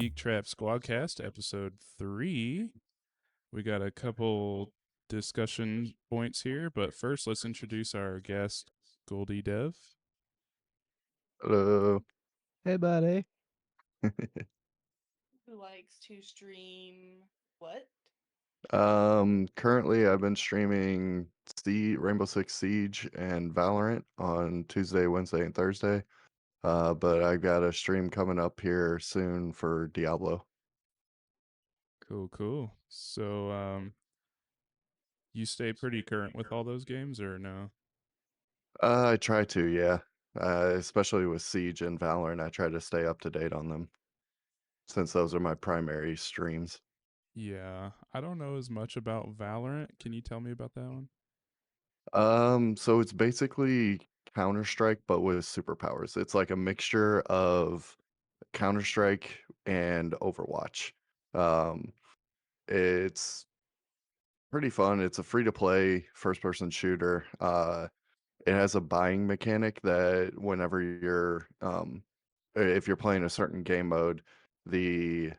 GeekTrap Squad-Cast, episode 3. We got a couple discussion points here, but first let's introduce our guest, GoldiDev. Hello. Hey, buddy. Who likes to stream what? Currently I've been streaming Rainbow Six Siege and Valorant on Tuesday, Wednesday, and Thursday. But I got a stream coming up here soon for Diablo. Cool. So, you stay pretty current with all those games, or no? I try to, yeah. Especially with Siege and Valorant, I try to stay up to date on them since those are my primary streams. Yeah, I don't know as much about Valorant. Can you tell me about that one? So it's basically Counter-Strike, but with superpowers. It's like a mixture of Counter-Strike and Overwatch. Um, it's pretty fun. It's a free-to-play first-person shooter. It has a buying mechanic that whenever if you're playing a certain game mode, the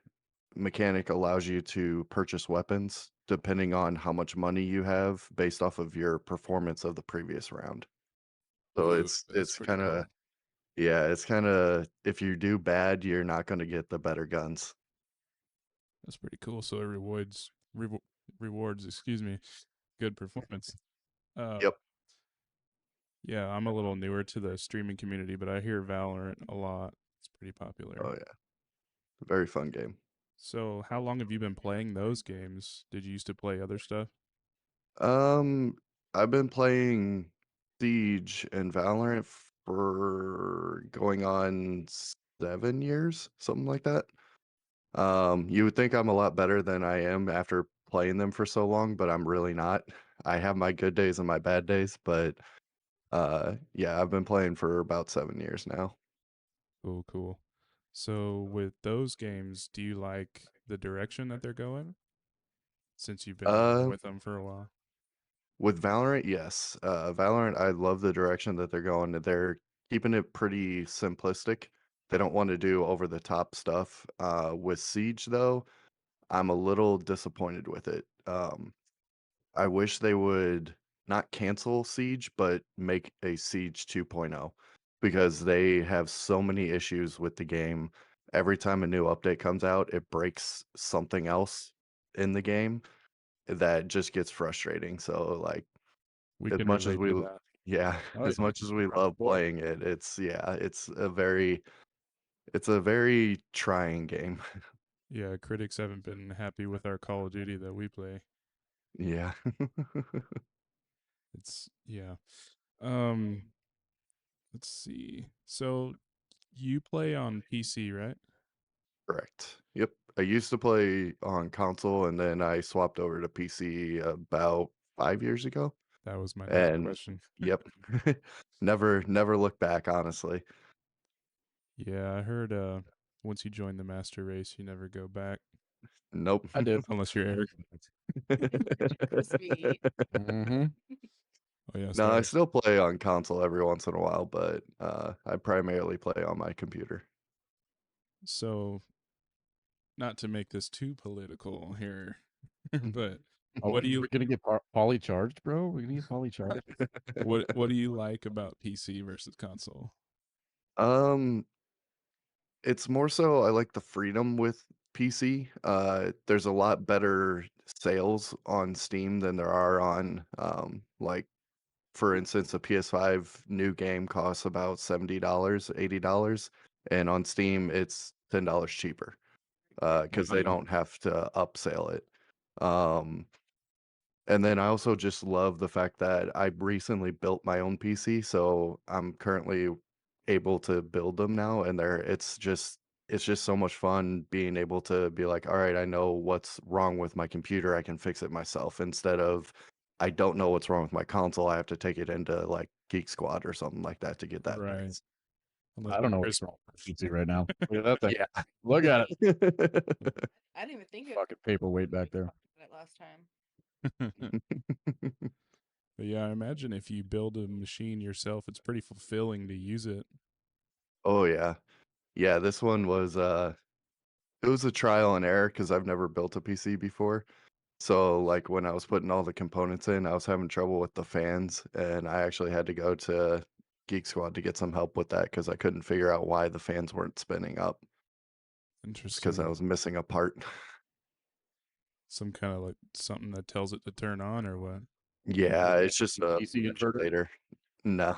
mechanic allows you to purchase weapons depending on how much money you have based off of your performance of the previous round. So Ooh, it's that's it's pretty kind cool. of yeah, it's kind of if you do bad, you're not going to get the better guns. That's pretty cool. So it rewards, excuse me, good performance. Uh, Yep. Yeah, I'm a little newer to the streaming community, but I hear Valorant a lot. It's pretty popular. Oh yeah. Very fun game. So, how long have you been playing those games? Did you used to play other stuff? Um, I've been playing Siege and Valorant for going on 7 years, something like that. You would think I'm a lot better than I am after playing them for so long, but I'm really not. I have my good days and my bad days, but yeah, I've been playing for about 7 years now. Cool. So, with those games, do you like the direction that they're going since you've been Uh, with them for a while? with Valorant, yes. Valorant, I love the direction that they're going. They're keeping it pretty simplistic. They don't want to do over the top stuff. With Siege, though, I'm a little disappointed with it. I wish they would not cancel Siege, but make a Siege 2.0 because they have so many issues with the game. Every time a new update comes out, it breaks something else in the game that just gets frustrating. So like We as can much as relate we to that. yeah, Oh, as yeah. much as we Across the love board. playing it, it's a very trying game. Yeah, critics haven't been happy with our Call of Duty that we play. Yeah. Yeah. Um, let's see. So, you play on PC, right? Correct. Yep. I used to play on console and then I swapped over to PC about 5 years ago. That was my next And question. yep. Never looked back, honestly. Yeah, I heard once you join the master race, you never go back Nope. I did. unless you're Eric. Sweet. Mm-hmm. Oh yeah, No, I sorry. still play on console every once in a while, but I primarily play on my computer. So, not to make this too political here, but Oh, what do we're you gonna get poly charged, bro. We're gonna get poly charged. what do you like about PC versus console? Um, it's more so I like the freedom with PC. There's a lot better sales on Steam than there are on like for instance, a PS5 new game costs about $70, $80, and on Steam it's $10 cheaper because they Yeah. don't have to upsell it. Um, and then I also just love the fact that I recently built my own PC, so I'm currently able to build them now, and it's just so much fun being able to be like, all right, I know what's wrong with my computer, I can fix it myself instead of I don't know what's wrong with my console, I have to take it into like Geek Squad or something like that to get that Right. fixed. Unless I don't you're know Chris. what's wrong with the PC right now. Look at that thing. Yeah. Look at it. I didn't even think of Fucking paperweight back there. it last time. But yeah, I imagine if you build a machine yourself, it's pretty fulfilling to use it. Oh yeah. Yeah, this one was it was a trial and error because I've never built a PC before. So like when I was putting all the components in, I was having trouble with the fans, and I actually had to go to Geek Squad to get some help with that because I couldn't figure out why the fans weren't spinning up. It's because I Interesting. was missing a part. Some kind of like something that tells it to turn on or what? Yeah, it's just a PC inverter? modulator. No,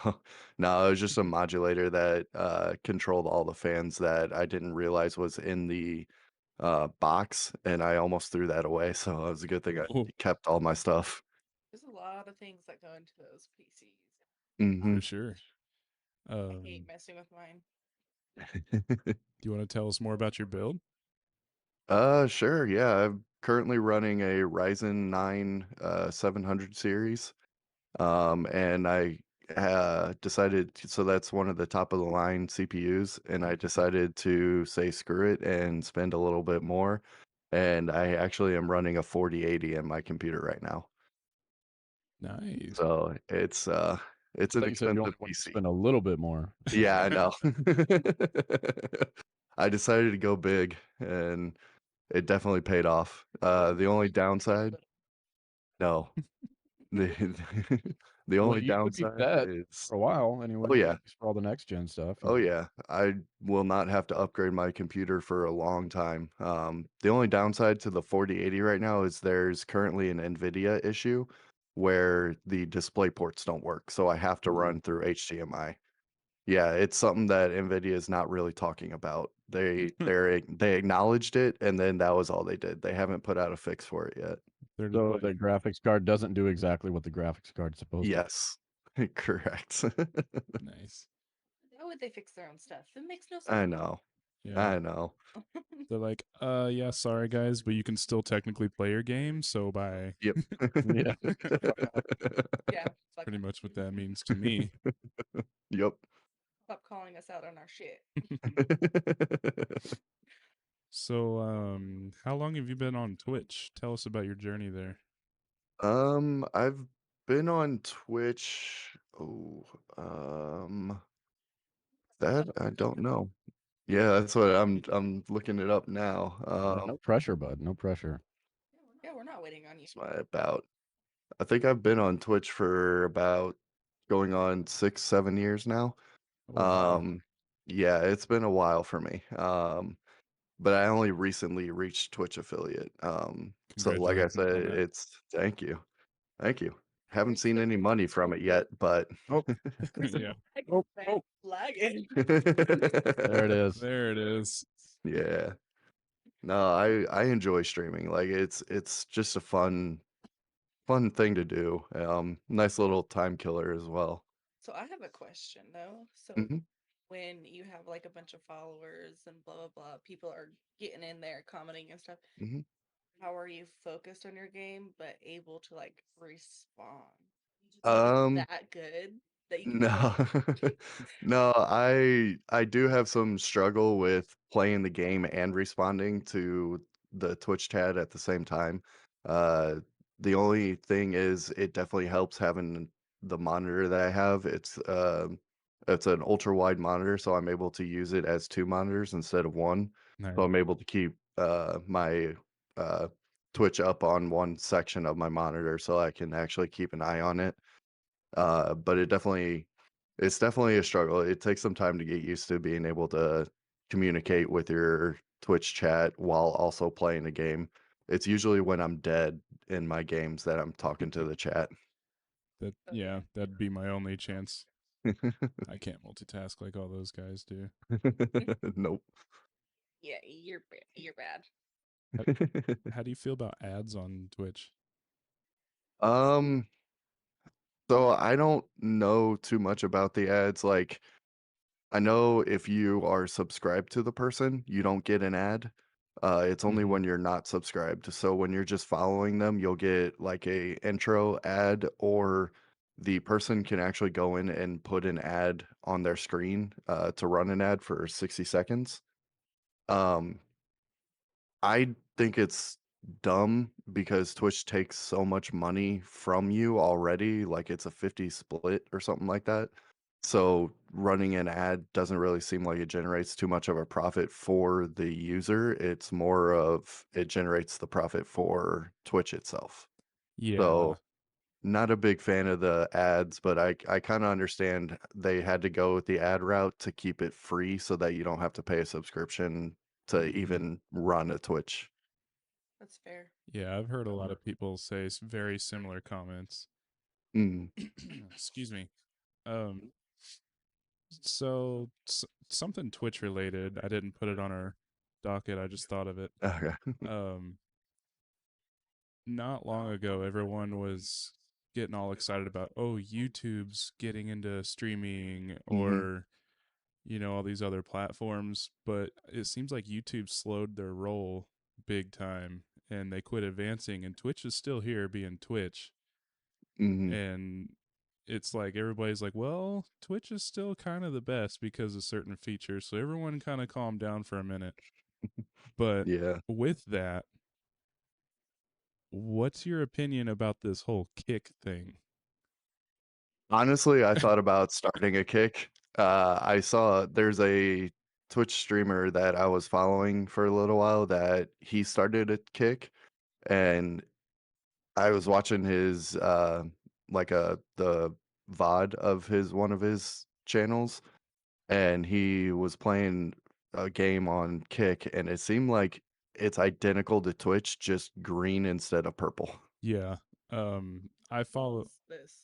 no, it was just a modulator that controlled all the fans that I didn't realize was in the box, and I almost threw that away. So it was a good thing I Oh, kept all my stuff. There's a lot of things that go into those PCs. Hmm for sure. I hate Do messing with mine. you want to tell us more about your build? Sure. Yeah, I'm currently running a Ryzen 9 700 series. And I decided, so that's one of the top of the line CPUs, and I decided to say screw it and spend a little bit more. And I actually am running a 4080 in my computer right now. Nice. So it's an thought you said you only expensive wanted to PC. spend a little bit more. Yeah, I know. I decided to go big, and it definitely paid off. The only downside, no. The the Well, only you should be downside set is, for a while anyway. oh At yeah, least for all the next gen stuff. oh yeah. I will not have to upgrade my computer for a long time. The only downside to the 4080 right now is there's currently an NVIDIA issue where the display ports don't work, so I have to run through HDMI. Yeah, it's something that NVIDIA is not really talking about. They acknowledged it, and then that was all they did. They haven't put out a fix for it yet. They're just So like, the graphics card doesn't do exactly what the graphics card's supposed to. Yes, correct. nice. Why would they fix their own stuff? It makes no sense. I know. Yeah. I know. They're like, yeah, sorry guys, but you can still technically play your game, so bye. Yep. Yeah. Yeah, fuck Pretty off. much what that means to me. Yep. Stop calling us out on our shit. So, how long have you been on Twitch? Tell us about your journey there. I've been on Twitch. Oh, um, that I don't know. Yeah, that's what I'm looking it up now. No pressure, bud. No pressure. Yeah, we're not waiting on you. It's my about. I think I've been on Twitch for about going on 6, 7 years now. Oh, wow. Yeah, it's been a while for me. But I only recently reached Twitch affiliate. So like I Congratulations said, on that. it's thank you. Thank you. Haven't Very seen any quick. money from it yet, but Oh, Yeah, oh, Man, oh. lagging. There it is. there it is. yeah. No, I enjoy streaming. Like it's just a fun thing to do. Nice little time killer as well. So I have a question though. So Hmm when you have like a bunch of followers and blah blah blah, people are getting in there commenting and stuff. hmm How are you focused on your game but able to like respond? Um, That good that you can be no, like, no, I do have some struggle with playing the game and responding to the Twitch chat at the same time. Uh, the only thing is, it definitely helps having the monitor that I have. It's an ultra wide monitor, so I'm able to use it as two monitors instead of one. Nice. So I'm able to keep my uh Twitch up on one section of my monitor, so I can actually keep an eye on it. But it's definitely a struggle. It takes some time to get used to being able to communicate with your Twitch chat while also playing a game. It's usually when I'm dead in my games that I'm talking to the chat. That yeah, that'd be my only chance. I can't multitask like all those guys do. Nope. yeah, you're bad. How do you feel about ads on Twitch? Um, so I don't know too much about the ads. Like, I know if you are subscribed to the person, you don't get an ad. It's only Mhm. when you're not subscribed. So when you're just following them, you'll get like a intro ad, or the person can actually go in and put an ad on their screen to run an ad for 60 seconds. Um, I think it's dumb because Twitch takes so much money from you already, like it's a 50 split or something like that. So running an ad doesn't really seem like it generates too much of a profit for the user. It's more of it generates the profit for Twitch itself. Yeah. So not a big fan of the ads, but I kind of understand they had to go with the ad route to keep it free so that you don't have to pay a subscription to Mhm. even run a Twitch. That's fair. Yeah, I've heard a lot of people say very similar comments. Mm, Excuse me. Um, so something Twitch related. I didn't put it on our docket. I just thought of it. okay. Um, not long ago, everyone was getting all excited about, oh, YouTube's getting into streaming or, all these other platforms. But it seems like YouTube slowed their roll big time and they quit advancing, and Twitch is still here being Twitch. Hmm. And it's like everybody's like, well, Twitch is still kind of the best because of certain features. So everyone kind of calmed down for a minute. But Yeah. with that, what's your opinion about this whole kick thing? Honestly, I thought about starting a kick. I saw there's a Twitch streamer that I was following for a little while that he started a kick, and I was watching his like the VOD of his one of his channels, and he was playing a game on Kick, and it seemed like it's identical to Twitch, just green instead of purple. Yeah. I follow. What's this?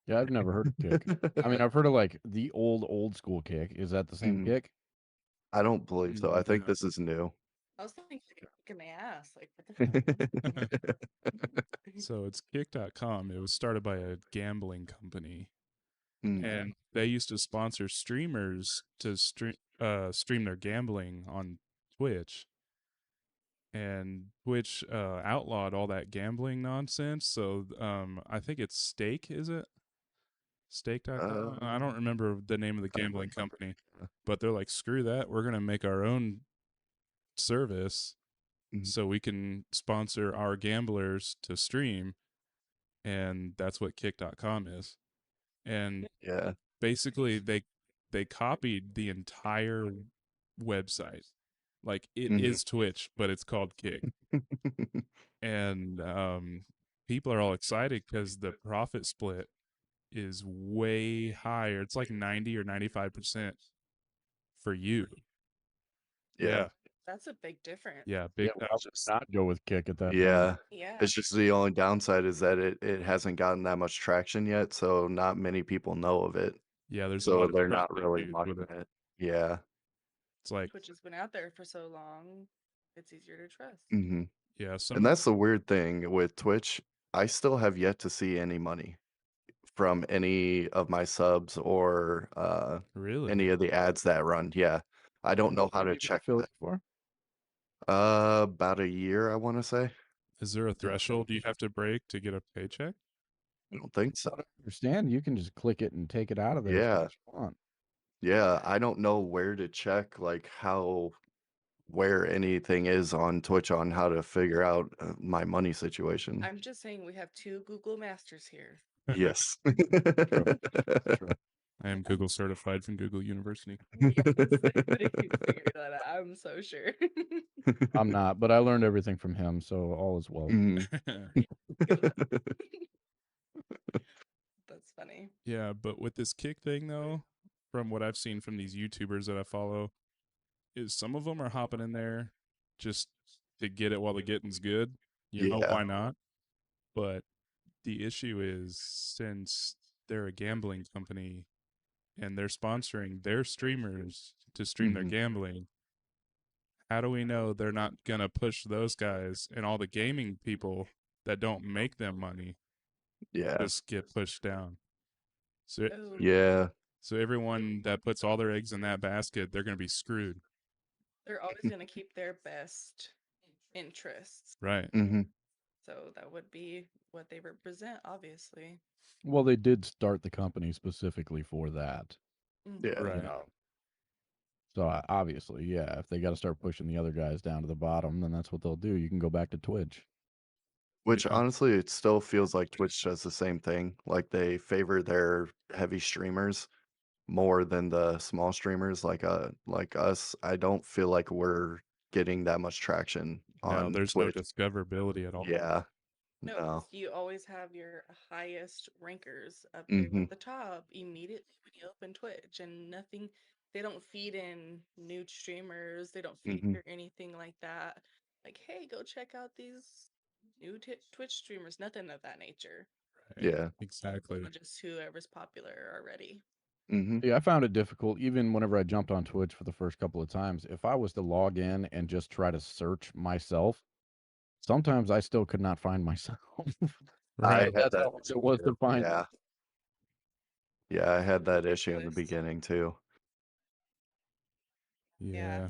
Yeah, I've never heard of Kick. I mean, I've heard of like the old school Kick. Is that the same Mm, Kick? I don't believe so. I think No. this is new. I was thinking in the ass. Like, what the fuck? So it's kick.com. It was started by a gambling company, Mm, and they used to sponsor streamers to stream their gambling on Twitch. And Twitch outlawed all that gambling nonsense. So I think it's Stake, is it? Stake.com? I don't remember the name of the I don't gambling remember. company, but they're like, screw that. We're going to make our own service Mm, so we can sponsor our gamblers to stream. And that's what kick.com is. And yeah. basically, they copied the entire website. Like it Mhm. is Twitch, but it's called Kick. And people are all excited because the profit split is way higher. It's like 90 or 95% for you. Yeah. Yeah. That's a big difference. Yeah. Yeah, Big why time. would not go with Kick at that point? Yeah. Yeah. It's just the only downside is that it hasn't gotten that much traction yet, so not many people know of it. Yeah. There's a So lot of they're trust not really issues with marketing it. it. Yeah. It's like, Twitch has been out there for so long, it's easier to trust. Hmm. yeah, And that's the weird thing with Twitch. I still have yet to see any money from any of my subs or really. any of the ads that run. Yeah. I don't know how Have to you been check that. affiliate for? About a year, I want to say. Is there a threshold you have to break to get a paycheck? I don't think so. I don't understand. You can just click it and take it out of there as Yeah. much as you want. Yeah. I don't know where to check, like where anything is on Twitch on how to figure out my money situation. I'm just saying we have two Google masters here. Yes. True. True. I am Google certified from Google University. Yes, but if you figured that out, I'm so sure. I'm not, but I learned everything from him, so all is well. Mhm. Good. That's funny. Yeah, but with this kick thing though, from what I've seen from these YouTubers that I follow, is some of them are hopping in there just to get it while the getting's good. You know, Yeah. why not? But the issue is since they're a gambling company and they're sponsoring their streamers to stream their Mhm. gambling, how do we know they're not gonna push those guys and all the gaming people that don't make them money Yeah. just get pushed down? So Oh, Yeah. so everyone that puts all their eggs in that basket, they're gonna be screwed. they're always going to keep their best interests. Right. Hmm. So that would be what they represent, obviously. Well, they did start the company specifically for that, Mhm. Yeah. Right. you know. So obviously, yeah, if they got to start pushing the other guys down to the bottom, then that's what they'll do. You can go back to Twitch. Which Yeah. honestly, it still feels like Twitch does the same thing. Like they favor their heavy streamers. more than the small streamers like us. I don't feel like we're getting that much traction No, on there's no Twitch. discoverability at all. Yeah. No, No. because you always have your highest rankers up there Mhm. at the top immediately when you open Twitch, and nothing, they don't feed in new streamers, they don't Mhm. feature anything like that. Like, hey, go check out these new Twitch streamers, nothing of that nature. Right. Yeah. Exactly. Just whoever's popular already. Mhm. Yeah, I found it difficult, even whenever I jumped on Twitch for the first couple of times. If I was to log in and just try to search myself, sometimes I still could not find myself. I Right. had That's that how hard issue it was too. to find. Yeah. Yeah, I had that issue in the Ridiculous. beginning too. Yeah. Yeah.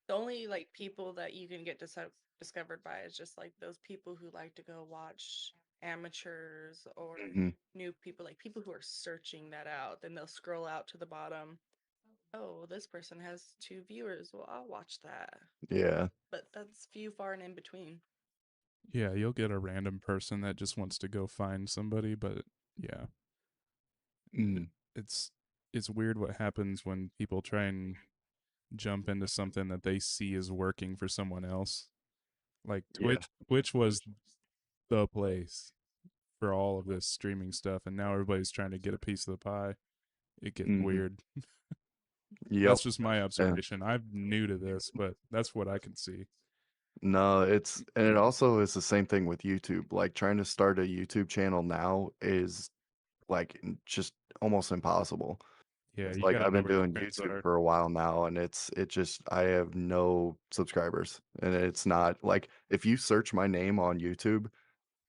The only like people that you can get discovered by is just like those people who like to go watch amateurs or Mhm. new people, like people who are searching that out. Then they'll scroll out to the bottom. Oh, this person has 2 viewers. Well, I'll watch that. Yeah. But that's few, far, and in between. Yeah, you'll get a random person that just wants to go find somebody, but yeah. Mm. It's it's weird what happens when people try and jump into something that they see is working for someone else. Like Yeah. Twitch was the place for all of this streaming stuff, and now everybody's trying to get a piece of the pie. It gets Mhm. weird. Yep. That's just my Yeah. observation. I'm new to this, but that's what I can see. No, and it also is the same thing with YouTube. Like trying to start a YouTube channel now is like just almost impossible. Yeah, It's you like got to I've know been where your doing friends YouTube are. for a while now, and it just I have no subscribers, and it's not like if you search my name on YouTube,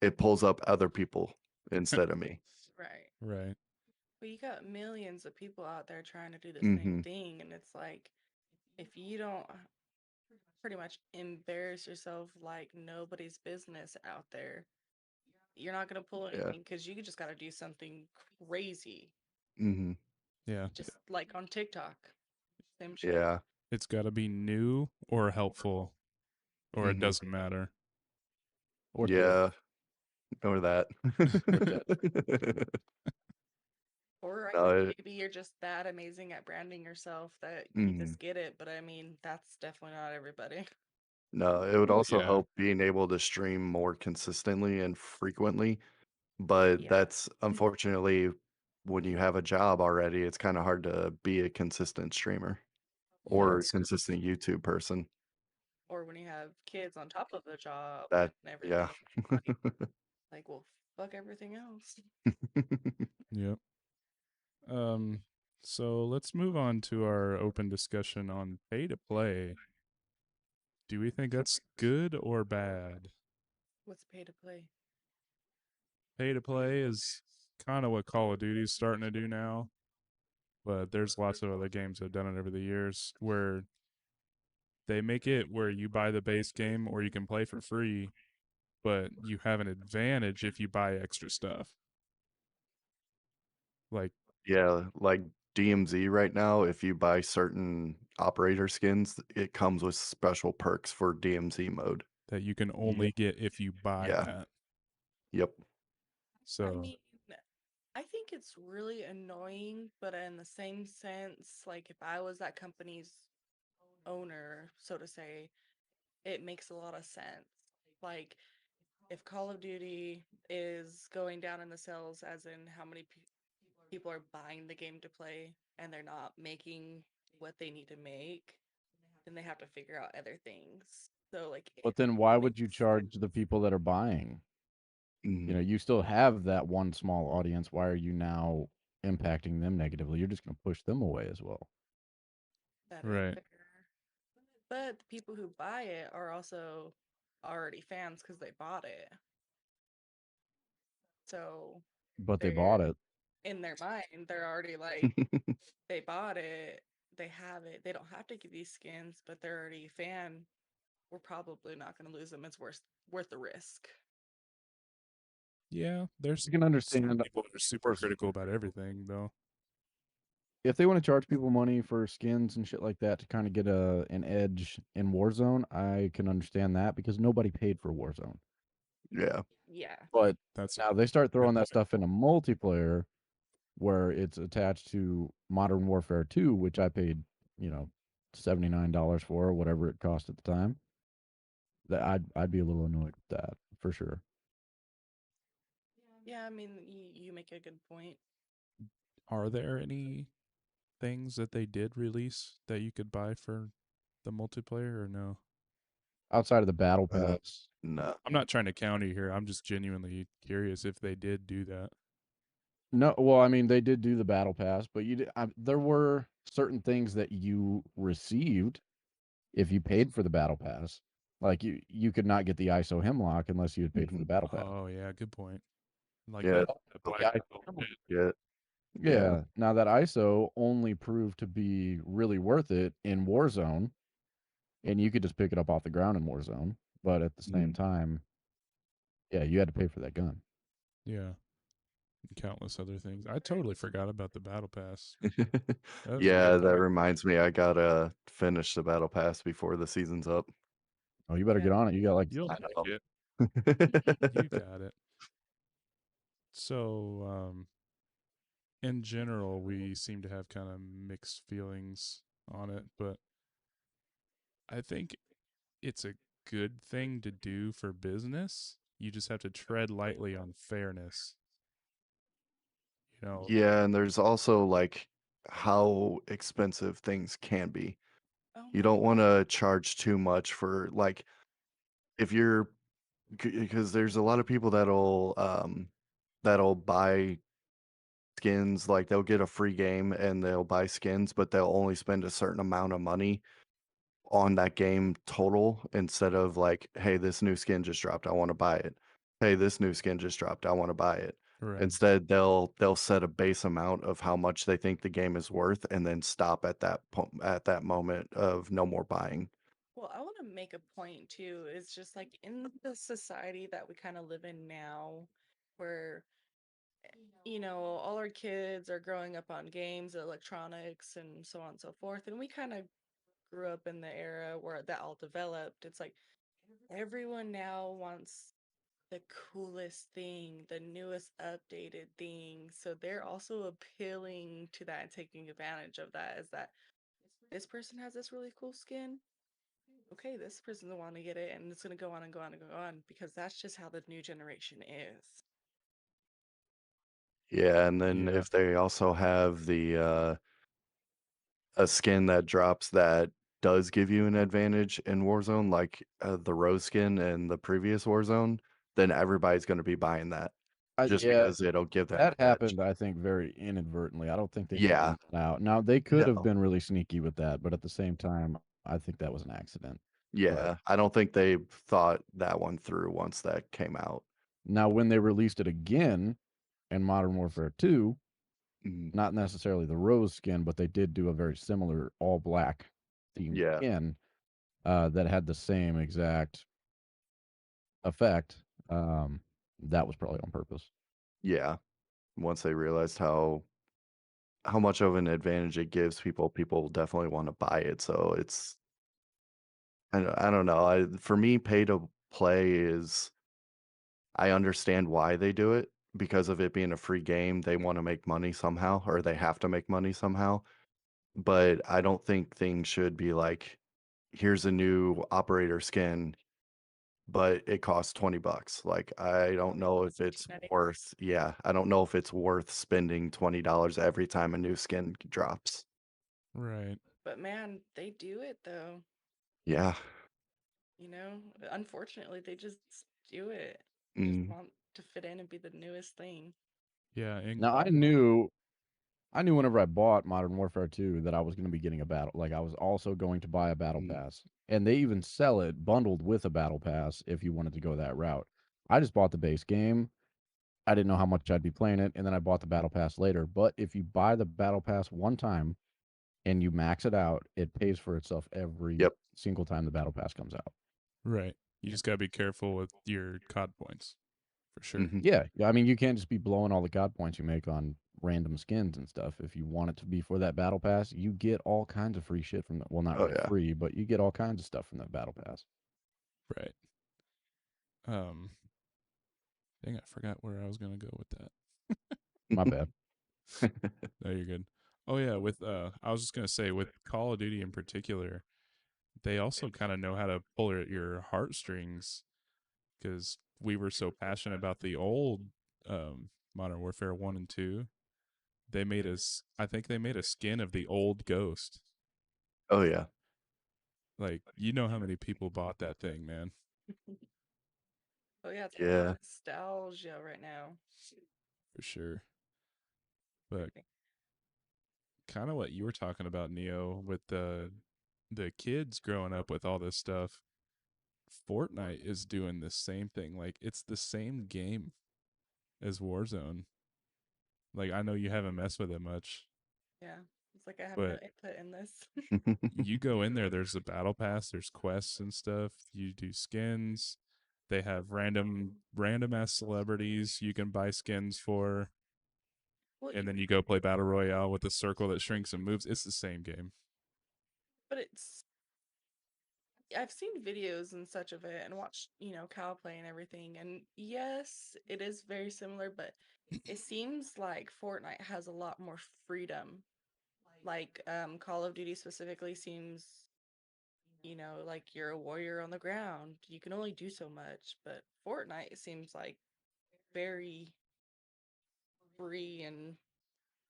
it pulls up other people instead of me. Right. Right. But you got millions of people out there trying to do the same Mhm. thing. And it's like, if you don't pretty much embarrass yourself like nobody's business out there, you're not going to pull Yeah. anything because you just got to do something crazy. Mhm. Yeah. Just like on TikTok. Same shit. Yeah. It's got to be new or helpful, or it Mhm. doesn't matter. Or thick, Yeah. Or that. or dead. Or I No, guess it, maybe you're just that amazing at branding yourself that you mhm. just get it. But I mean, that's definitely not everybody. No, it would Well, also yeah. help being able to stream more consistently and frequently, but Yeah. that's unfortunately when you have a job already, it's kind of hard to be a consistent streamer Yeah, or a consistent YouTube person. Or when you have kids on top of the job That, and yeah. everything. Like, well, fuck everything else. Yep. Um, so let's move on to our open discussion on pay to play. Do we think that's good or bad? What's pay to play? Pay to play is kind of what Call of Duty's starting to do now, but there's lots of other games that have done it over the years where they make it where you buy the base game or you can play for free, but you have an advantage if you buy extra stuff. Like Yeah, like DMZ right now, if you buy certain operator skins, it comes with special perks for DMZ mode. that you can only yep. get if you buy Yeah. that. Yep. I So mean, I think it's really annoying, but in the same sense, like if I was that company's owner, so to say, it makes a lot of sense. Like if Call of Duty is going down in the sales, as in how many people are buying the game to play, and they're not making what they need to make, then they have to figure out other things. So like But it then why would you makes charge the people that are buying? Mhm. You still have that one small audience. Why are you now impacting them negatively? You're just going to push them away as well. that is right. fair. But the people who buy it are also already fans because they bought it. So But they they're bought it. in their mind, they're already like, they bought it, they have it, they don't have to get these skins, but they're already a fan. We're probably not going to lose them. It's worth the risk. Yeah, there's You can some understand, people that are super critical about everything though. if they want to charge people money for skins and shit like that to kind of get an edge in Warzone, I can understand that because nobody paid for Warzone. Yeah. Yeah. But That's now they start a good throwing that point. stuff in a multiplayer. where it's attached to Modern Warfare 2, which I paid, $79 for, whatever it cost at the time, that I'd be a little annoyed with that for sure. Yeah, I mean, you make a good point. Are there any things that they did release that you could buy for the multiplayer or no? Outside of the battle Uh, pass, no. I'm not trying to counter you here. I'm just genuinely curious if they did do that. no. Well, I mean, they did do the battle pass, but there were certain things that you received if you paid for the battle pass. Like you could not get the ISO hemlock unless you had paid for the Mhm. battle pass. Oh yeah, good point. Like Yeah. that black Yeah, Yeah. yeah. Now that ISO only proved to be really worth it in Warzone, and you could just pick it up off the ground in Warzone. But at the same Mhm. time, yeah, you had to pay for that gun. Yeah, and countless other things. I totally forgot about the battle pass. That was a Yeah, good that point. reminds me. I gotta finish the battle pass before the season's up. Oh, you better Yeah, get on it. You got like You'll I make know. it. You got it. So, in general, we seem to have kind of mixed feelings on it, but I think it's a good thing to do for business. You just have to tread lightly on fairness. You know, Yeah, and there's also like how expensive things can be. oh You my don't want to charge too much for like if you're because there's a lot of people that'll buy skins, like they'll get a free game and they'll buy skins, but they'll only spend a certain amount of money on that game total instead of like, hey, this new skin just dropped, I want to buy it. Hey, this new skin just dropped, I want to buy it. right, Instead, they'll set a base amount of how much they think the game is worth and then stop at at that moment of no more buying. Well, I want to make a point too. It's just like in the society that we kind of live in now, where, all our kids are growing up on games, electronics, and so on and so forth. And we kind of grew up in the era where that all developed. It's like everyone now wants the coolest thing, the newest updated thing. So they're also appealing to that and taking advantage of that. Is that this person has this really cool skin? Okay, this person's want to get it, and it's gonna go on and go on and go on because that's just how the new generation is. Yeah, and then yeah, if they also have a skin that drops that does give you an advantage in Warzone, like the Rose skin in the previous Warzone, then everybody's going to be buying that just yeah, because it'll give that that edge. happened. I think very inadvertently. I don't think they Yeah, planned that out. Now they could have no, been really sneaky with that, but at the same time, I think that was an accident. But yeah, I don't think they thought that one through once that came out. now when they released it again in Modern Warfare 2, Mhm. not necessarily the rose skin, but they did do a very similar all black themed Yeah, skin that had the same exact effect. Um, that was probably on purpose. yeah. Once they realized how much of an advantage it gives people, people definitely want to buy it. So it's I don't know. For me, pay to play is I understand why they do it because of it being a free game. They want to make money somehow, or they have to make money somehow. But I don't think things should be like, here's a new operator skin, but it costs $20. Like, I don't know if it's worth, yeah, I don't know if it's worth spending $20 every time a new skin drops. right. But man, they do it though. Yeah. You know, unfortunately, they just do it. Just Mm, want to fit in and be the newest thing. Yeah, and Now I knew whenever I bought Modern Warfare 2 that I was going to be getting a battle. Like I was also going to buy a battle mm, pass, and they even sell it bundled with a battle pass if you wanted to go that route. I just bought the base game. I didn't know how much I'd be playing it, and then I bought the battle pass later. But if you buy the battle pass one time and you max it out, it pays for itself every yep. single time the battle pass comes out. right. You just gotta be careful with your COD points for sure. Hmm. Yeah, I mean, you can't just be blowing all the god points you make on random skins and stuff. If you want it to be for that battle pass, you get all kinds of free shit from that. Well, not Oh, really yeah. free, but you get all kinds of stuff from that battle pass. Right. Dang, I forgot where I was gonna go with that. My bad. No, you're good. Oh yeah, with I was just gonna say with Call of Duty in particular, they also kind of know how to pull at your heartstrings because we were so passionate about the old Modern Warfare 1 and 2. They made us, I think they made a skin of the old Ghost. Oh yeah. Like, you know how many people bought that thing, man, Oh yeah, it's a lot Yeah. of nostalgia right now. for sure. But kind of what you were talking about, Neo, with the kids growing up with all this stuff. Fortnite is doing the same thing. Like, it's the same game as Warzone. Like, I know you haven't messed with it much, Yeah, it's like I have no but input in this. you go in there, there's a battle pass, there's quests and stuff. You do skins. They have random ass celebrities you can buy skins for, Well, and then you go play battle royale with a circle that shrinks and moves. It's the same game. but it's I've seen videos and such of it and watched, Cal play and everything. And yes, it is very similar, but it seems like Fortnite has a lot more freedom. Like Call of Duty specifically seems, like you're a warrior on the ground. You can only do so much, but Fortnite seems like very free and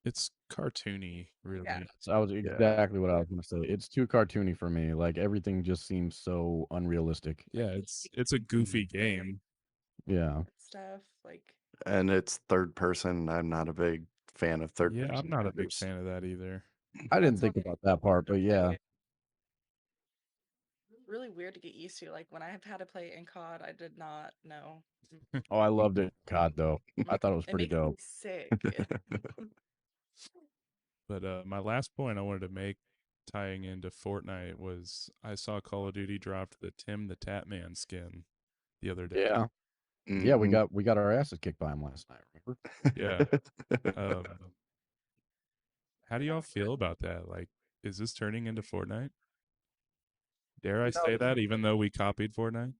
It's cartoony, yeah. really. So I was Yeah. exactly what I was gonna say. It's too cartoony for me. Like everything just seems so unrealistic. Yeah, it's a goofy game. Yeah. Stuff like And it's third person. I'm not a big fan of third Yeah, I'm person not a big shooters. fan of that either. I didn't that's think about that part, but yeah. really weird to get used to. Like when I have had to play in COD, I did not know. Oh, I loved it. God, though. I thought it was It pretty makes me dope. sick. But my last point I wanted to make tying into Fortnite was I saw Call of Duty dropped the Tim the Tatman skin the other day. Yeah. Yeah, we Mhm. got our asses kicked by him last night, remember? Yeah. Um, how do y'all feel about that? Like, is this turning into Fortnite? Dare I You know, say that, even though we copied Fortnite?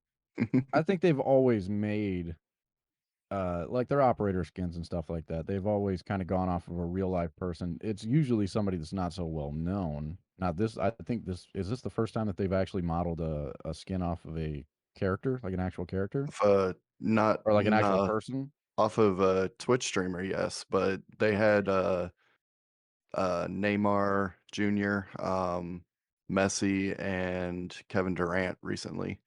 I think they've always made like their operator skins and stuff like that. They've always kind of gone off of a real life person. It's usually somebody that's not so well known. Now this I think this is this the first time that they've actually modeled a skin off of a character, like an actual character? Not Or like an actual person? off of a Twitch streamer, yes, but they had Neymar Jr., Messi, and Kevin Durant recently.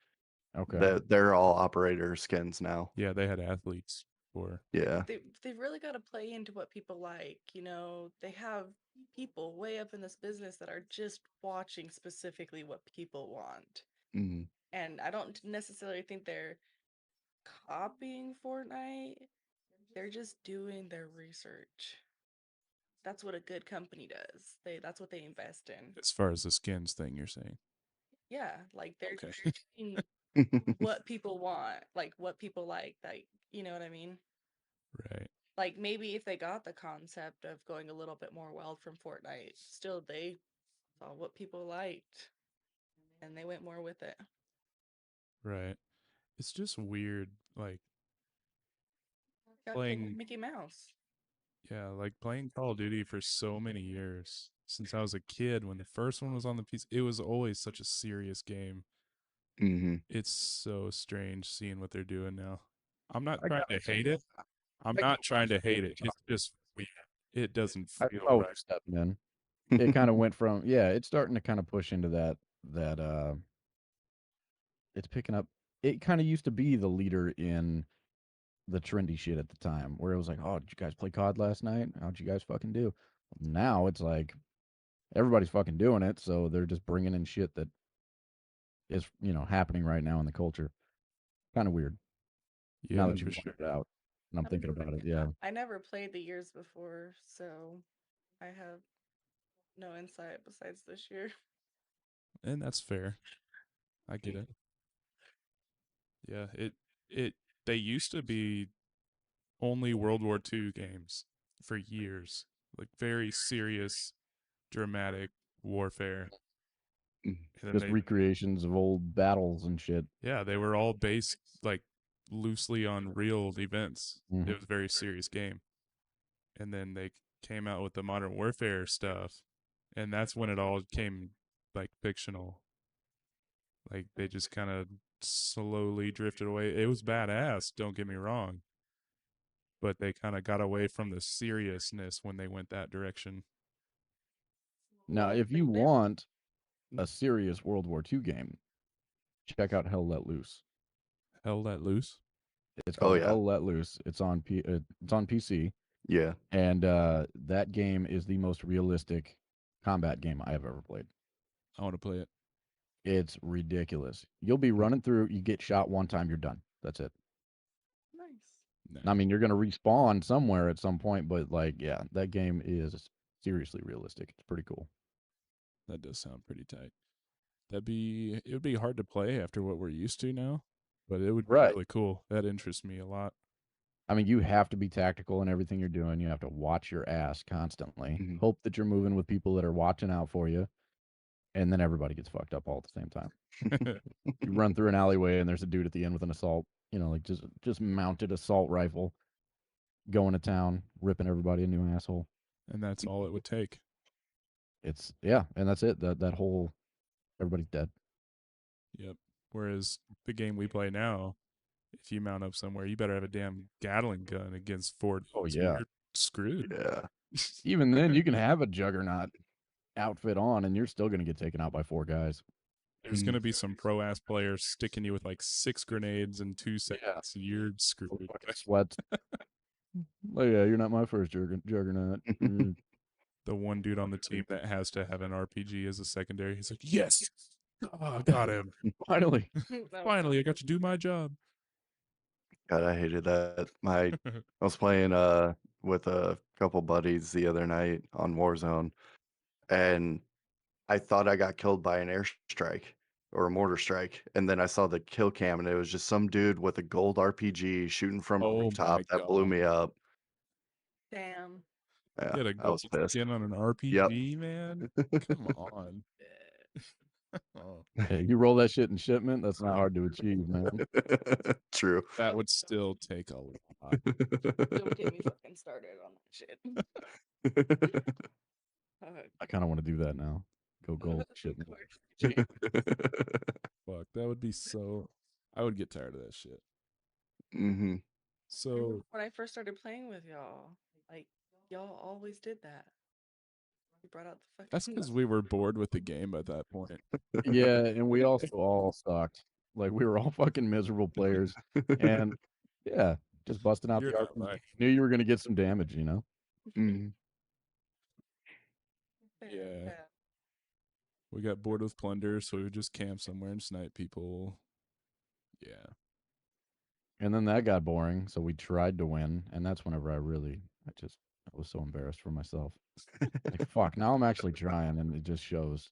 Okay. They're all operator skins now. Yeah, they had athletes for. Yeah. They've really got to play into what people like. They have people way up in this business that are just watching specifically what people want. Mhm. And I don't necessarily think they're copying Fortnite. They're just doing their research. That's what a good company does. That's what they invest in. As far as the skins thing, you're saying? Yeah, like they're Okay. doing what people want, like what people like, you know what I mean? Right. Like maybe if they got the concept of going a little bit more wild from Fortnite, still they saw what people liked and they went more with it. Right. It's just weird, like Got killed with playing, Mickey Mouse. yeah, like playing Call of Duty for so many years since I was a kid. When the first one was on the PC, it was always such a serious game. Mhm. It's so strange seeing what they're doing now. I'm not I trying got to hate it. I'm I not trying to hate it. It's just weird. It doesn't feel oh, right. stepping in. It kind of went from yeah, it's starting to kind of push into that it's picking up it kind of used to be the leader in the trendy shit at the time where it was like, "Oh, did you guys play COD last night? How'd you guys fucking do?" Now it's like everybody's fucking doing it, so they're just bringing in shit that is, happening right now in the culture. Kind of weird. Now Yeah, that you for pointed sure. it out, and I'm thinking about it. Yeah. I never played the years before, so I have no insight besides this year. And that's fair. I get it. Yeah, it they used to be only World War II games for years. Like very serious, dramatic warfare. Mhm. And then Just recreations of old battles and shit. they were all based like loosely on real events. It Mhm. was a very serious game. And then they came out with the Modern Warfare stuff, and that's when it all came like fictional. Like they just kind of slowly drifted away. It was badass, don't get me wrong, but they kind of got away from the seriousness when they went that direction. Now, Well, if you want a serious World War II game, check out Hell Let Loose. Hell Let Loose. It's Oh called yeah, Hell Let Loose. It's on PC, yeah. and that game is the most realistic combat game I have ever played. I want to play it. It's ridiculous. You'll be running through, you get shot one time, you're done. That's it. nice. Nah, I mean, you're gonna respawn somewhere at some point, but like, yeah, that game is seriously realistic. It's pretty cool. that does sound pretty tight. It would be hard to play after what we're used to now, but it would be Right. really cool. That interests me a lot. I mean, you have to be tactical in everything you're doing. You have to watch your ass constantly. Mhm. Hope that you're moving with people that are watching out for you, and then everybody gets fucked up all at the same time. You run through an alleyway and there's a dude at the end with an assault, like just mounted assault rifle, going to town, ripping everybody a new asshole. And that's all it would take. It's yeah, and that's it. That whole everybody's dead. Yep. Whereas the game we play now, if you mount up somewhere, you better have a damn Gatling gun against four Oh dudes, or yeah. you're screwed. Yeah. Even then, you can have a juggernaut outfit on, and you're still gonna get taken out by 4 guys. There's going to be some pro ass players sticking you with like 6 grenades in 2 seconds. And you're screwed. Fucking sweat. Oh yeah, you're not my first juggernaut. The one dude on the team that has to have an RPG as a secondary, he's like, yes, oh, got him. Finally. Finally, I got to do my job. God, I hated that. I was playing with a couple buddies the other night on Warzone, and I thought I got killed by an airstrike or a mortar strike, and then I saw the kill cam, and it was just some dude with a gold RPG shooting from a Oh rooftop my that blew God. me up. Damn. Yeah, Get a I was gold pissed. skin on an Yep. RPG, man. Come on. Oh, Hey, you roll that shit in shipment, that's not hard to achieve, man. True. that would still take a lot. Don't get me fucking started on that shit. I kind of want to do that now. Go gold shipment. Fuck, that would be so. I would get tired of that shit. Hmm. So When I first started playing with y'all, like y'all always did that. You brought out the that's fucking because we were bored with the game at that point. Yeah, and we also all sucked. Like we were all fucking miserable players, and yeah, just busting out You're the not RPG. lying. Knew you were gonna get some damage, Hmm. Yeah. We got bored with plunder, so we would just camp somewhere and snipe people. Yeah. And then that got boring, so we tried to win, and that's whenever I was so embarrassed for myself. Like fuck, now I'm actually trying, and it just shows.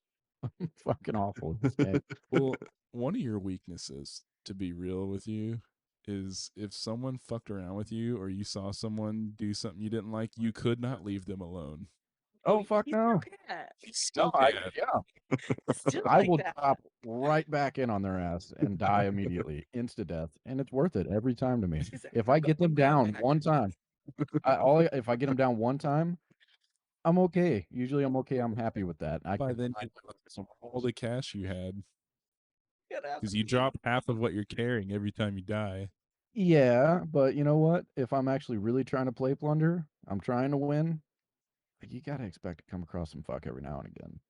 I'm fucking awful at this game. Well, one of your weaknesses, to be real with you, is if someone fucked around with you or you saw someone do something you didn't like, you could not leave them alone. Oh fuck you no! still can't. You still No, can. Still I like will that. drop right back in on their ass and die immediately, insta death, and it's worth it every time to me. She's like, If "I'm I get them going right down back." one time, if I get them down one time, I'm okay. Usually, I'm okay. I'm happy with that. I By can then, find you all the cash you had. Get out. Because you drop half of what you're carrying every time you die. Yeah, but you know what? If I'm actually really trying to play plunder, I'm trying to win. You gotta expect to come across some fuck every now and again.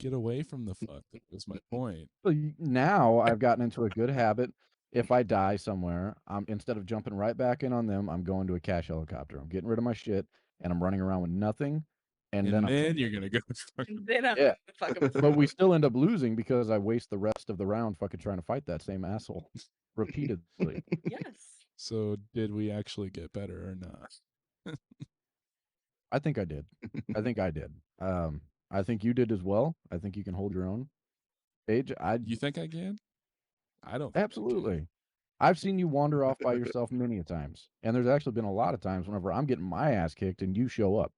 Get away from the fuck. That was my point. So now I've gotten into a good habit. If I die somewhere, I'm instead of jumping right back in on them, I'm going to a cash helicopter. I'm getting rid of my shit, and I'm running around with nothing. And then then you're going to go. And then I'm Yeah. fucking. but we still end up losing because I waste the rest of the round fucking trying to fight that same asshole repeatedly. Yes. So, did we actually get better or not? I think I did. I think I did. I think you did as well. I think you can hold your own. Paige, You think I can? I don't think I can. absolutely. I've seen you wander off by yourself many a times, and there's actually been a lot of times whenever I'm getting my ass kicked and you show up.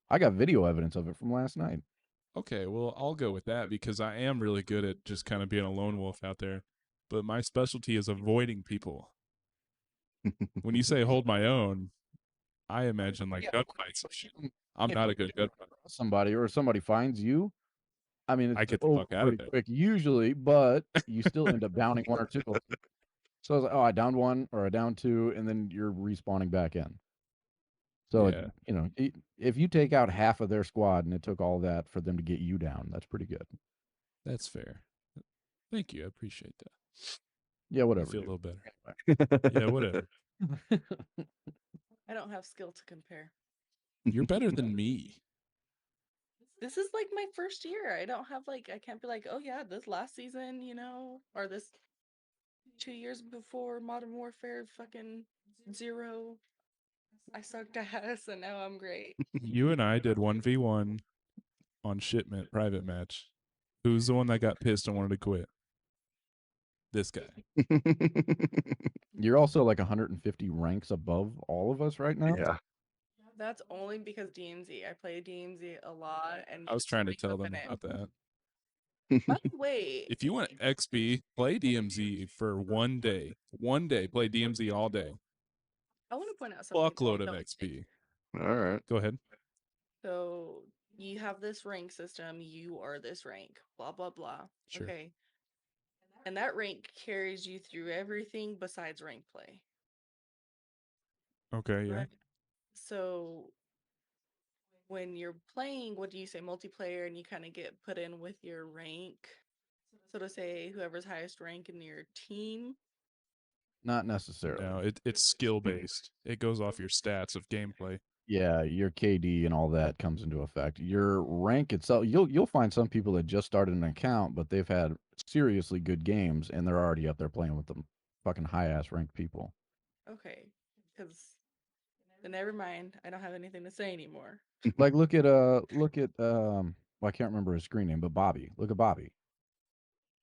I got video evidence of it from last night. Okay, well, I'll go with that because I am really good at just kind of being a lone wolf out there. But my specialty is avoiding people. When you say hold my own, I imagine like Yeah, gunfights and shit. you I'm can not a good gunfighter. somebody or somebody finds you. I mean, I it's get the over fuck out of pretty there. quick usually, but you still end up downing one or two. So I was like, oh, I downed one or I downed two, and then you're respawning back in. So, Yeah, if you take out half of their squad and it took all that for them to get you down, that's pretty good. that's fair. Thank you. I appreciate that. Yeah, I whatever. feel a Dude. little better. Yeah, whatever. I don't have skill to compare. You're better than me. This is like my first year. I don't have like I can't be like, oh yeah, this last season, or this 2 years before Modern Warfare fucking 0. I sucked ass and now I'm great. You and I did 1v1 on shipment private match. Who's the one that got pissed and wanted to quit? This guy. You're also like 150 ranks above all of us right now. Yeah. That's only because DMZ. I play DMZ a lot and I was trying to wake tell up them in it. about that. By the way, If you want XP, play DMZ for one day. One day, play DMZ all day. I want to point out something. Fuckload of Don't XP. All right. Go ahead. So you have this rank system, you are this rank, blah blah blah. Sure. Okay. And that rank carries you through everything besides rank play. Okay, yeah. Right? So when you're playing, what do you say, multiplayer, and you kind of get put in with your rank. So to say whoever's highest rank in your team. Not necessarily. No, it's skill based. It goes off your stats of gameplay. Yeah, your KD and all that comes into effect. Your rank itself, you'll find some people that just started an account, but they've had seriously good games and they're already up there playing with them fucking high ass ranked people. Okay. Because then never mind. I don't have anything to say anymore. Like look at well, I can't remember his screen name, but Bobby. Look at Bobby.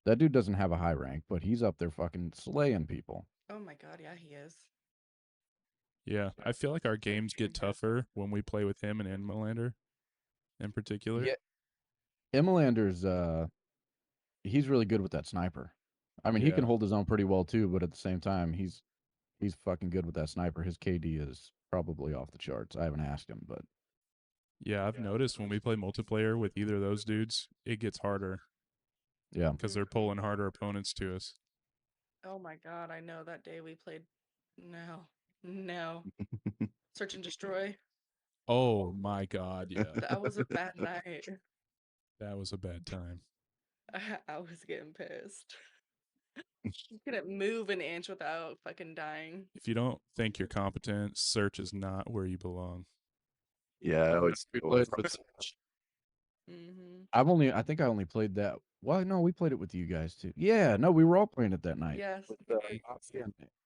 That dude doesn't have a high rank, but he's up there fucking slaying people. Oh my god, yeah, he is. Yeah, I feel like our games get tougher when we play with him and Inmolander in particular. Yeah. Immolander's he's really good with that sniper. I mean, he can Yeah. hold his own pretty well too, but at the same time, he's fucking good with that sniper. His KD is probably off the charts. I haven't asked him, but Yeah, I've noticed when we play multiplayer with either of those dudes, it gets harder yeah. because they're pulling harder opponents to us. Oh my god, I know that day we played. No. Search and destroy. Oh my god, yeah. That was a bad night. That was a bad time. I was getting pissed. You couldn't move an inch without fucking dying. If you don't think you're competent, search is not where you belong. Yeah, I always We go played for with- Search. I think I only played that. Well, no, we played it with you guys too. Yeah, no, we were all playing it that night. Yes. With,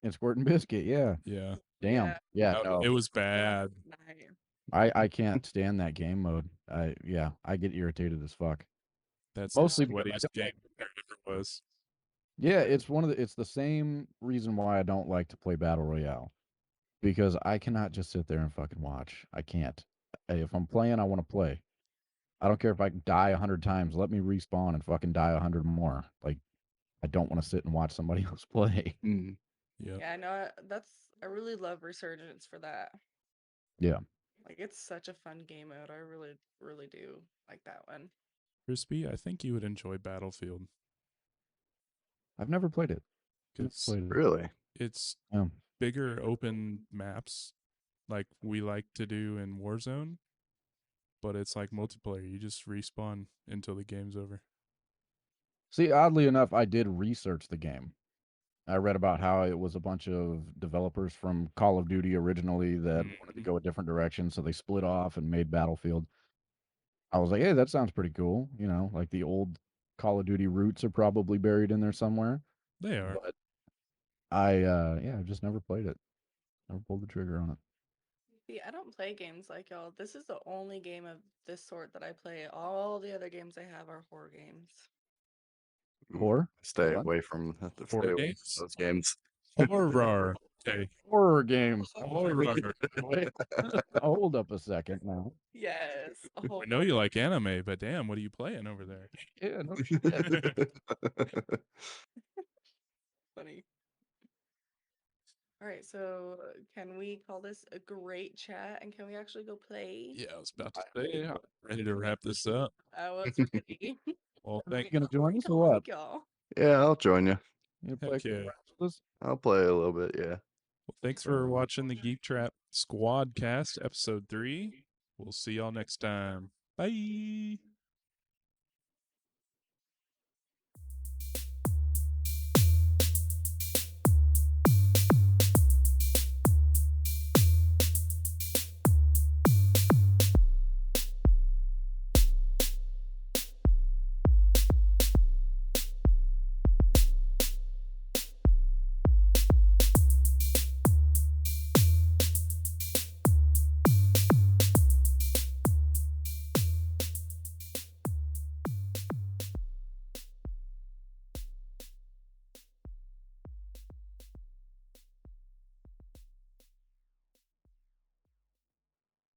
and Squirt and Biscuit. Yeah. Yeah. Damn. Yeah. That- No, It was bad. Night. I can't stand that game mode. I get irritated as fuck. That's Mostly the because I sweatiest don't game there ever was. Yeah, it's the same reason why I don't like to play Battle Royale. Because I cannot just sit there and fucking watch. I can't. If I'm playing, I want to play. I don't care if I die 100 times. Let me respawn and fucking die 100 more. Like, I don't want to sit and watch somebody else play. Mm. Yeah. Yeah, I know. I really love Resurgence for that. Yeah. Like, it's such a fun game mode. I really, really do like that one. Crispy, I think you would enjoy Battlefield I've never played it. Never because played it. Really? it's Yeah. bigger open maps like we like to do in Warzone, but it's like multiplayer. You just respawn until the game's over. See, oddly enough, I did research the game. I read about how it was a bunch of developers from Call of Duty originally that wanted to Mhm. go a different direction, so they split off and made Battlefield. I was like, hey, that sounds pretty cool. Like the old Call of Duty roots are probably buried in there somewhere. They are. But I've just never played it. Never pulled the trigger on it. See, I don't play games like y'all. This is the only game of this sort that I play. All the other games I have are horror games. Horror? Stay What? away from Horror stay away games? from those games. Horror. Okay. Horror games. Horror. Wait, hold up a second now. Yes. I know you like anime, but damn, what are you playing over there? Yeah, no shit. Funny. All right, so can we call this a great chat and can we actually go play? Yeah, I was about to say, I'm ready to wrap this up. I was ready. Well, You thank gonna join us or what? Thank y'all. Yeah, I'll join you. You gonna play Heck yeah. Congrats with us? I'll play a little bit. Yeah. Well, thanks for watching the GeekTrap Squad-Cast episode 3. We'll see y'all next time. Bye.